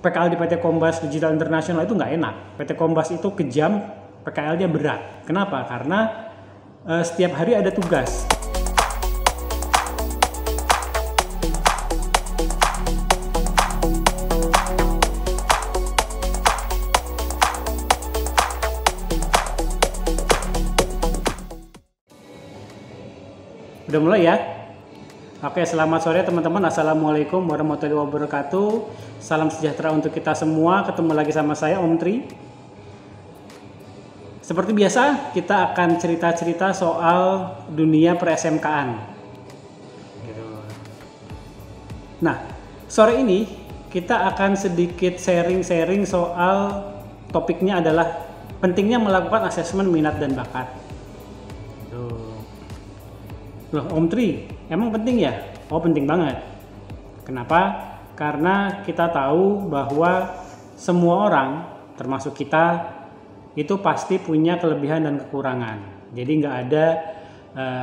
PKL di PT Kombas Digital International itu nggak enak. PT Kombas itu kejam, PKL-nya berat. Kenapa? Karena setiap hari ada tugas. Udah mulai ya? Oke, selamat sore teman-teman. Assalamualaikum warahmatullahi wabarakatuh. Salam sejahtera untuk kita semua. Ketemu lagi sama saya, Om Tri. Seperti biasa, kita akan cerita-cerita soal dunia per-SMK-an. Nah, sore ini kita akan sedikit sharing-sharing soal topiknya adalah pentingnya melakukan asesmen minat dan bakat. Loh, Om Tri, emang penting ya? Oh, penting banget. Kenapa? Karena kita tahu bahwa semua orang, termasuk kita, itu pasti punya kelebihan dan kekurangan. Jadi nggak ada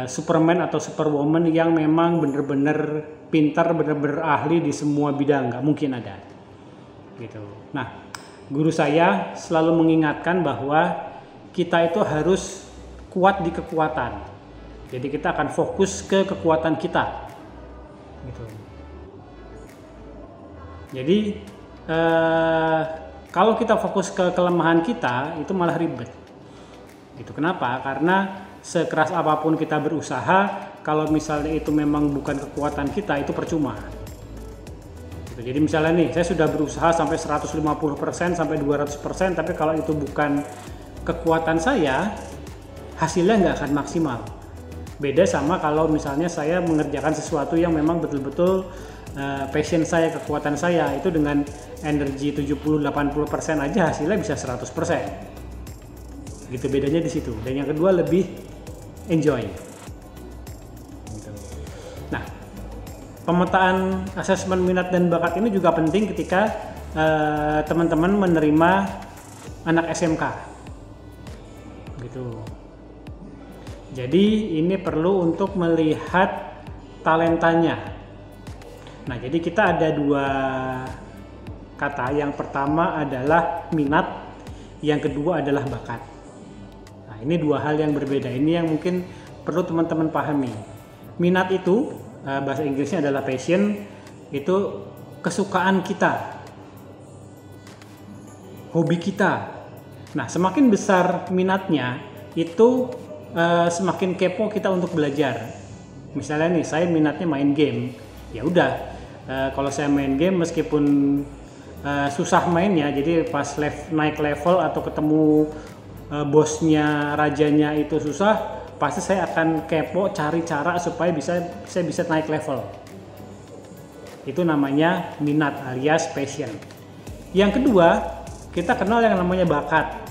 Superman atau Superwoman yang memang bener-bener pintar, bener-bener ahli di semua bidang. Nggak mungkin ada. Gitu. Nah, guru saya selalu mengingatkan bahwa kita itu harus kuat di kekuatan. Jadi kita akan fokus ke kekuatan kita, gitu. Jadi kalau kita fokus ke kelemahan kita itu malah ribet. Gitu. Kenapa? Karena sekeras apapun kita berusaha, kalau misalnya itu memang bukan kekuatan kita, itu percuma. Gitu. Jadi misalnya nih, saya sudah berusaha sampai 150% sampai 200%, tapi kalau itu bukan kekuatan saya, hasilnya nggak akan maksimal. Beda sama kalau misalnya saya mengerjakan sesuatu yang memang betul-betul passion saya, kekuatan saya, itu dengan energi 70-80% aja hasilnya bisa 100%. Gitu, bedanya di situ. Dan yang kedua lebih enjoy. Gitu. Nah, pemetaan asesmen minat dan bakat ini juga penting ketika teman-teman menerima anak SMK. Gitu. Jadi ini perlu untuk melihat talentanya. Nah, jadi kita ada dua kata. Yang pertama adalah minat, yang kedua adalah bakat. Nah, ini dua hal yang berbeda. Ini yang mungkin perlu teman-teman pahami. Minat itu, bahasa Inggrisnya adalah passion, itu kesukaan kita, hobi kita. Nah, semakin besar minatnya, itu semakin kepo kita untuk belajar. Misalnya nih, saya minatnya main game, ya udah. Kalau saya main game meskipun susah mainnya, jadi pas naik level atau ketemu bosnya, rajanya itu susah, pasti saya akan kepo cari cara supaya saya bisa naik level. Itu namanya minat alias passion. Yang kedua, kita kenal yang namanya bakat.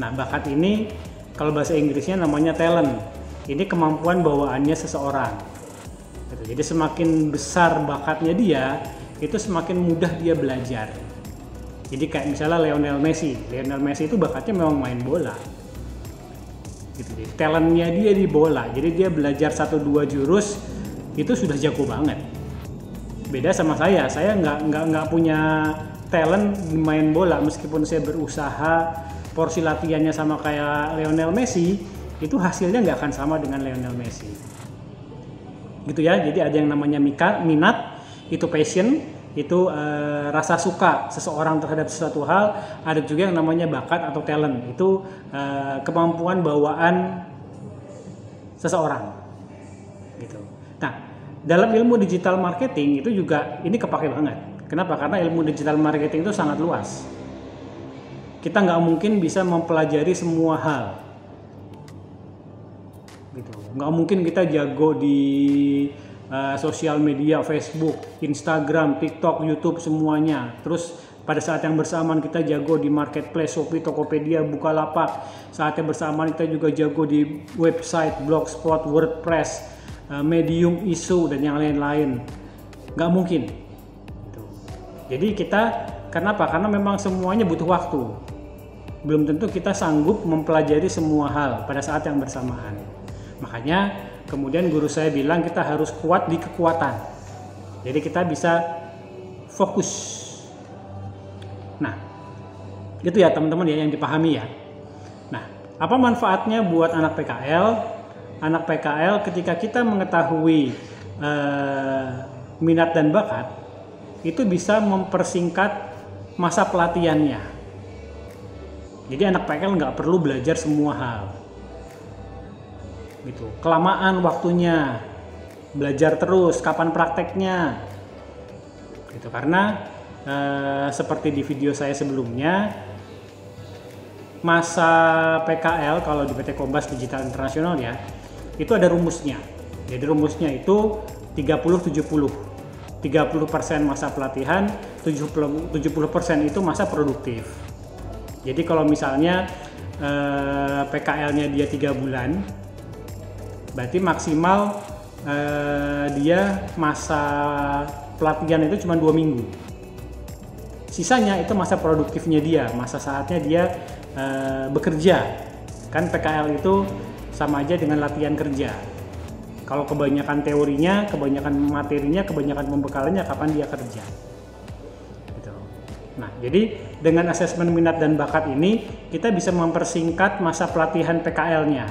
Nah, bakat ini kalau bahasa Inggrisnya namanya talent. Ini kemampuan bawaannya seseorang. Jadi semakin besar bakatnya dia, itu semakin mudah dia belajar. Jadi kayak misalnya Lionel Messi. Lionel Messi itu bakatnya memang main bola. Gitu. Jadi talentnya dia di bola. Jadi dia belajar 1-2 jurus itu sudah jago banget. Beda sama saya nggak punya talent di main bola, meskipun saya berusaha. Porsi latihannya sama kayak Lionel Messi, itu hasilnya nggak akan sama dengan Lionel Messi. Gitu ya, jadi ada yang namanya minat, itu passion, itu rasa suka seseorang terhadap sesuatu hal. Ada juga yang namanya bakat atau talent, itu kemampuan bawaan seseorang. Gitu. Nah, dalam ilmu digital marketing itu juga ini kepake banget. Kenapa? Karena ilmu digital marketing itu sangat luas. Kita nggak mungkin bisa mempelajari semua hal, gitu. Nggak mungkin kita jago di sosial media, Facebook, Instagram, TikTok, YouTube semuanya. Terus pada saat yang bersamaan kita jago di marketplace, Shopee, Tokopedia, Bukalapak. Saat yang bersamaan kita juga jago di website, Blogspot, WordPress, Medium, Isu, dan yang lain-lain. Nggak mungkin. Gitu. Jadi kenapa? Karena memang semuanya butuh waktu. Belum tentu kita sanggup mempelajari semua hal pada saat yang bersamaan. Makanya kemudian guru saya bilang kita harus kuat di kekuatan. Jadi kita bisa fokus Nah, itu ya teman-teman ya yang dipahami ya. Nah, apa manfaatnya buat anak PKL? Anak PKL ketika kita mengetahui minat dan bakat, itu bisa mempersingkat masa pelatihannya. Jadi anak PKL nggak perlu belajar semua hal. Gitu. Kelamaan waktunya, belajar terus, kapan prakteknya. Gitu. Karena seperti di video saya sebelumnya, masa PKL kalau di PT Kombas Digital International ya, itu ada rumusnya. Jadi rumusnya itu 30-70. 30% masa pelatihan, 70% itu masa produktif. Jadi kalau misalnya PKL-nya dia 3 bulan, berarti maksimal dia masa pelatihan itu cuma 2 minggu. Sisanya itu masa produktifnya dia, masa saatnya dia bekerja. Kan PKL itu sama aja dengan latihan kerja. Kalau kebanyakan teorinya, kebanyakan materinya, kebanyakan pembekalannya, kapan dia kerja. Gitu. Nah, jadi dengan asesmen minat dan bakat ini, kita bisa mempersingkat masa pelatihan PKL-nya.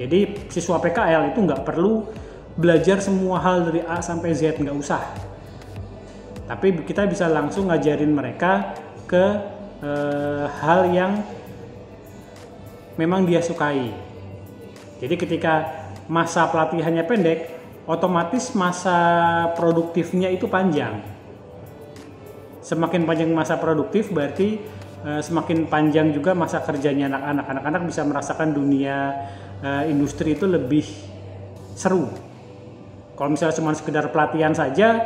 Jadi siswa PKL itu nggak perlu belajar semua hal dari A sampai Z, nggak usah. Tapi kita bisa langsung ngajarin mereka ke hal yang memang dia sukai. Jadi ketika masa pelatihannya pendek, otomatis masa produktifnya itu panjang. Semakin panjang masa produktif berarti semakin panjang juga masa kerjanya anak-anak. Anak-anak bisa merasakan dunia industri itu lebih seru. Kalau misalnya cuma sekedar pelatihan saja,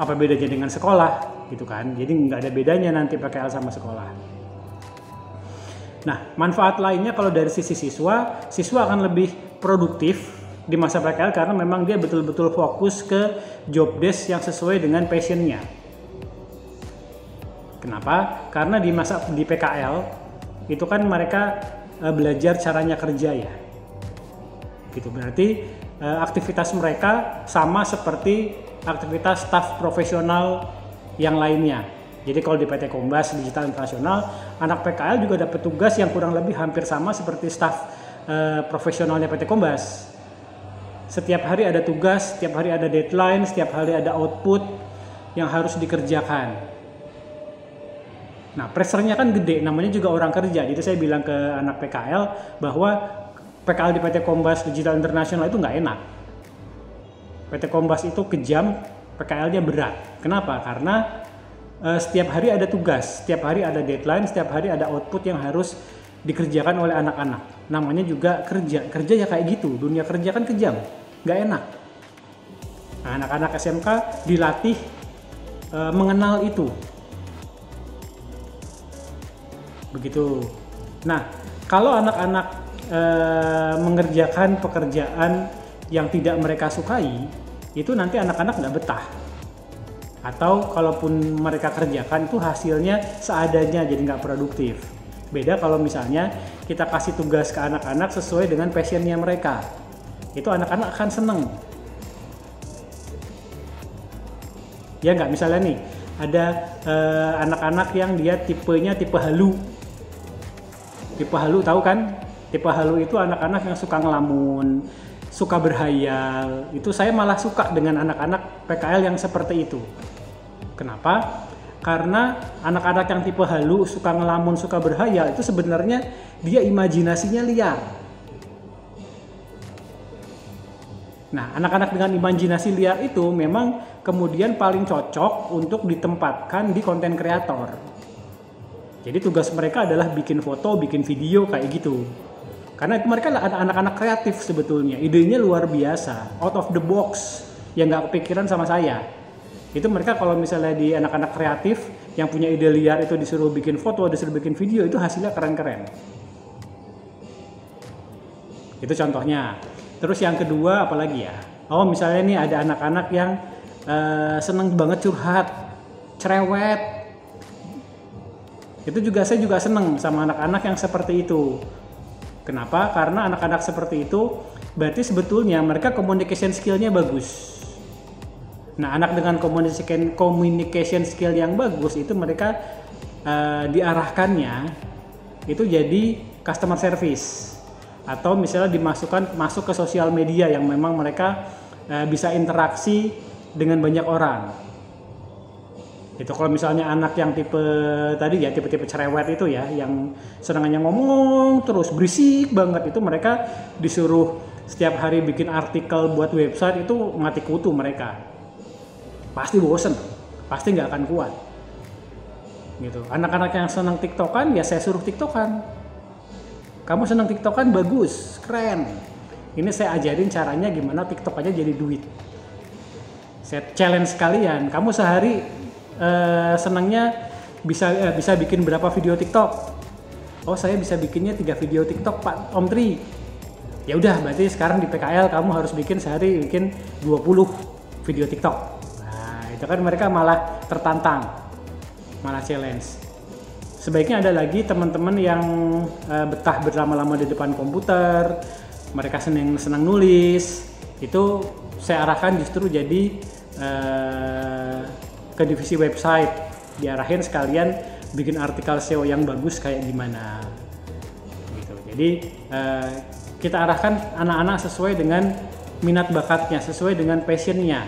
apa bedanya dengan sekolah gitu kan? Jadi nggak ada bedanya nanti PKL sama sekolah. Nah, manfaat lainnya kalau dari sisi siswa akan lebih produktif di masa PKL karena memang dia betul-betul fokus ke job desk yang sesuai dengan passionnya. Kenapa? Karena di PKL itu kan mereka belajar caranya kerja ya. Gitu berarti aktivitas mereka sama seperti aktivitas staf profesional yang lainnya. Jadi kalau di PT Kombas Digital International, anak PKL juga dapat tugas yang kurang lebih hampir sama seperti staf profesionalnya PT Kombas. Setiap hari ada tugas, setiap hari ada deadline, setiap hari ada output yang harus dikerjakan. Nah, pressure-nya kan gede, namanya juga orang kerja. Jadi saya bilang ke anak PKL bahwa PKL di PT Kombas Digital International itu nggak enak. PT Kombas itu kejam, PKL-nya berat. Kenapa? Karena setiap hari ada tugas, setiap hari ada deadline, setiap hari ada output yang harus dikerjakan oleh anak-anak. Namanya juga kerja ya kayak gitu, dunia kerja kan kejam, nggak enak. Nah, anak-anak SMK dilatih mengenal itu. Begitu. Nah, kalau anak-anak mengerjakan pekerjaan yang tidak mereka sukai, itu nanti anak-anak nggak betah. Atau kalaupun mereka kerjakan itu hasilnya seadanya, jadi nggak produktif. Beda kalau misalnya kita kasih tugas ke anak-anak sesuai dengan passionnya mereka, itu anak-anak akan seneng. Ya nggak, misalnya nih ada anak-anak yang dia tipenya tipe halu. Tipe halu tahu kan? Tipe halu itu anak-anak yang suka ngelamun, suka berhayal. Itu saya malah suka dengan anak-anak PKL yang seperti itu. Kenapa? Karena anak-anak yang tipe halu, suka ngelamun, suka berhayal, itu sebenarnya dia imajinasinya liar. Nah, anak-anak dengan imajinasi liar itu memang kemudian paling cocok untuk ditempatkan di konten kreator. Jadi tugas mereka adalah bikin foto, bikin video kayak gitu. Karena itu mereka adalah anak-anak kreatif sebetulnya. Idenya luar biasa, out of the box, yang nggak kepikiran sama saya. Itu mereka kalau misalnya di anak-anak kreatif yang punya ide liar itu disuruh bikin foto, disuruh bikin video, itu hasilnya keren-keren. Itu contohnya. Terus yang kedua apalagi ya? Oh, misalnya nih ada anak-anak yang seneng banget curhat, cerewet. Itu juga saya juga seneng sama anak-anak yang seperti itu. Kenapa? Karena anak-anak seperti itu berarti sebetulnya mereka communication skill-nya bagus. Nah, anak dengan communication skill yang bagus itu mereka diarahkannya itu jadi customer service, atau misalnya masuk ke sosial media yang memang mereka bisa interaksi dengan banyak orang. Itu kalau misalnya anak yang tipe tadi ya, tipe-tipe cerewet itu ya, yang senangannya ngomong terus berisik banget, itu mereka disuruh setiap hari bikin artikel buat website, itu mati kutu mereka. Pasti bosen, pasti nggak akan kuat. Gitu. Anak-anak yang senang tiktokan ya saya suruh tiktokan. Kamu senang tiktokan, bagus, keren. Ini saya ajarin caranya gimana tiktok aja jadi duit. Saya challenge kalian, kamu sehari senangnya bisa bikin berapa video TikTok? Oh, saya bisa bikinnya 3 video TikTok Pak Om Tri. Ya udah, berarti sekarang di PKL kamu harus sehari bikin 20 video TikTok. Nah, itu kan mereka malah tertantang, malah challenge. Sebaiknya ada lagi teman-teman yang betah berlama-lama di depan komputer, mereka senang nulis, itu saya arahkan justru jadi ke divisi website, diarahin sekalian bikin artikel SEO yang bagus kayak gimana gitu. Jadi kita arahkan anak-anak sesuai dengan minat bakatnya, sesuai dengan passionnya.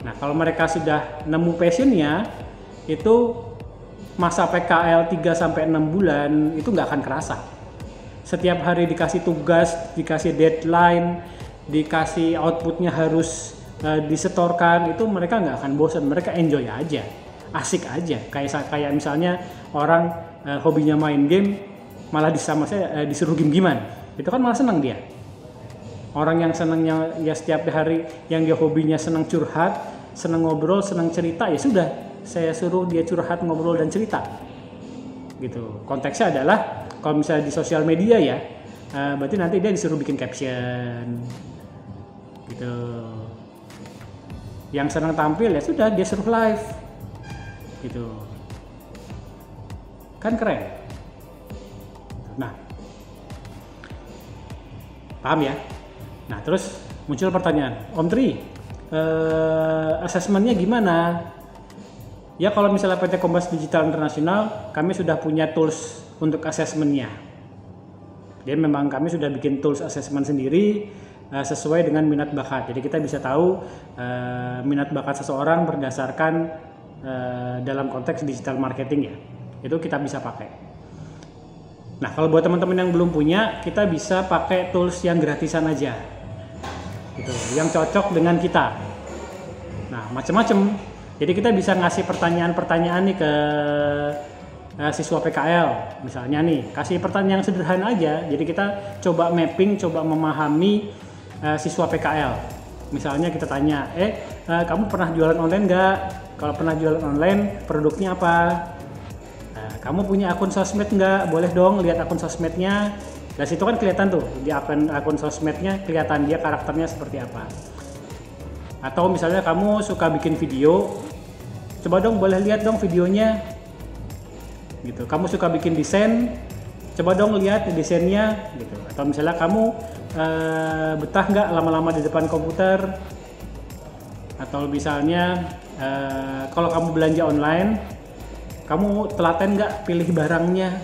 Nah, kalau mereka sudah nemu passionnya, itu masa PKL 3-6 bulan itu nggak akan kerasa. Setiap hari dikasih tugas, dikasih deadline, dikasih outputnya harus disetorkan, itu mereka nggak akan bosan, mereka enjoy aja, asik aja. Kayak misalnya orang hobinya main game, malah disuruh game-giman, itu kan malah senang dia. Orang yang senangnya ya setiap hari, yang dia hobinya senang curhat, senang ngobrol, senang cerita, ya sudah, saya suruh dia curhat, ngobrol dan cerita. Gitu. Konteksnya adalah kalau misalnya di sosial media ya, berarti nanti dia disuruh bikin caption. Gitu. Yang senang tampil ya sudah, dia suruh live. Gitu. Kan keren. Nah, paham ya? Nah, terus muncul pertanyaan, Om Tri, asesmennya gimana? Ya, kalau misalnya PT Kompas Digital Internasional, kami sudah punya tools untuk asesmennya. Jadi memang kami sudah bikin tools asesmen sendiri sesuai dengan minat bakat. Jadi kita bisa tahu minat bakat seseorang berdasarkan dalam konteks digital marketing ya. Itu kita bisa pakai. Nah, kalau buat teman-teman yang belum punya, kita bisa pakai tools yang gratisan aja. Gitu, yang cocok dengan kita. Nah, macam-macam. Jadi kita bisa ngasih pertanyaan-pertanyaan nih ke siswa PKL. Misalnya nih, kasih pertanyaan yang sederhana aja. Jadi kita coba mapping, coba memahami siswa PKL. Misalnya kita tanya, kamu pernah jualan online nggak? Kalau pernah jualan online, produknya apa? Kamu punya akun sosmed nggak? Boleh dong lihat akun sosmednya. Dari situ kan kelihatan tuh, di akun sosmednya kelihatan dia karakternya seperti apa. Atau misalnya kamu suka bikin video, coba dong boleh lihat dong videonya. Gitu. Kamu suka bikin desain, coba dong lihat desainnya. Gitu. Atau misalnya kamu betah nggak lama-lama di depan komputer. Atau misalnya kalau kamu belanja online, kamu telaten nggak pilih barangnya,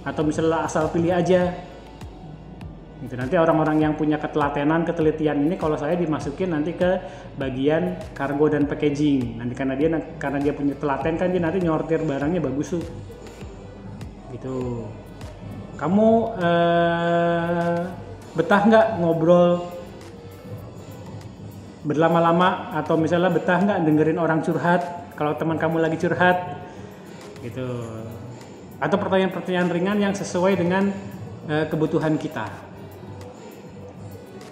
atau misalnya asal pilih aja. Gitu. Nanti orang-orang yang punya ketelatenan, ketelitian ini kalau saya dimasukin nanti ke bagian kargo dan packaging. Nanti karena dia punya telaten kan, dia nanti nyortir barangnya bagus tuh. Gitu. Kamu betah nggak ngobrol berlama-lama, atau misalnya betah nggak dengerin orang curhat kalau teman kamu lagi curhat. Gitu. Atau pertanyaan-pertanyaan ringan yang sesuai dengan kebutuhan kita.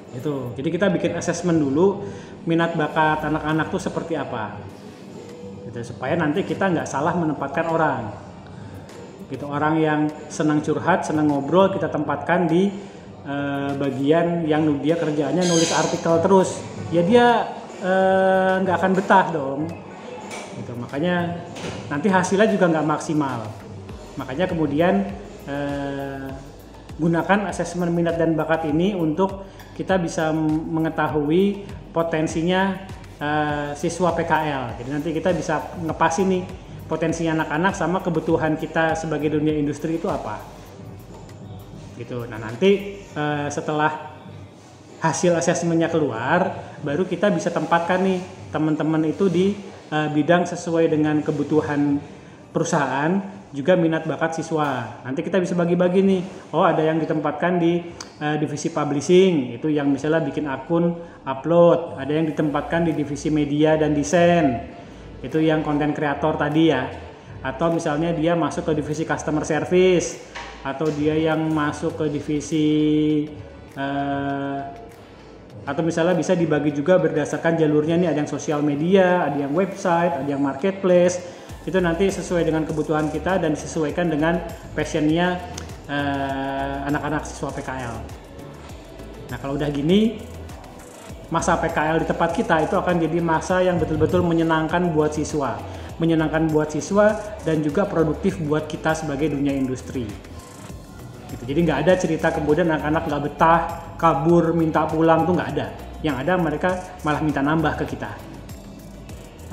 Itu. Jadi kita bikin assessment dulu minat bakat anak-anak tuh seperti apa. Gitu, supaya nanti kita nggak salah menempatkan orang. Gitu, orang yang senang curhat, senang ngobrol, kita tempatkan di bagian yang dia kerjaannya nulis artikel terus. Ya dia nggak akan betah dong. Gitu, makanya nanti hasilnya juga nggak maksimal. Makanya kemudian gunakan asesmen minat dan bakat ini untuk kita bisa mengetahui potensinya siswa PKL. Jadi nanti kita bisa ngepasin nih potensinya anak-anak sama kebutuhan kita sebagai dunia industri itu apa gitu. Nah nanti setelah hasil asesmennya keluar, baru kita bisa tempatkan nih teman-teman itu di bidang sesuai dengan kebutuhan perusahaan, juga minat bakat siswa. Nanti kita bisa bagi-bagi nih, oh ada yang ditempatkan di divisi publishing, itu yang misalnya bikin akun upload, ada yang ditempatkan di divisi media dan desain, itu yang konten kreator tadi ya, atau misalnya dia masuk ke divisi customer service, atau dia yang masuk ke divisi atau misalnya bisa dibagi juga berdasarkan jalurnya nih, ada yang sosial media, ada yang website, ada yang marketplace. Itu nanti sesuai dengan kebutuhan kita dan disesuaikan dengan passionnya anak-anak siswa PKL. Nah kalau udah gini, masa PKL di tempat kita itu akan jadi masa yang betul-betul menyenangkan buat siswa, dan juga produktif buat kita sebagai dunia industri. Gitu. Jadi nggak ada cerita kemudian anak-anak nggak betah, kabur, minta pulang, tuh nggak ada. Yang ada mereka malah minta nambah ke kita.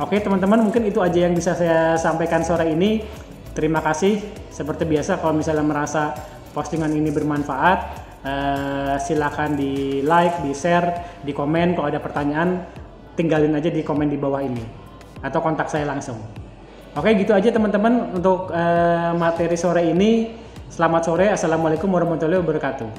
Oke teman-teman, mungkin itu aja yang bisa saya sampaikan sore ini. Terima kasih. Seperti biasa kalau misalnya merasa postingan ini bermanfaat, silakan di like, di share, di komen. Kalau ada pertanyaan tinggalin aja di komen di bawah ini atau kontak saya langsung. Oke gitu aja teman-teman untuk materi sore ini. Selamat sore, assalamualaikum warahmatullahi wabarakatuh.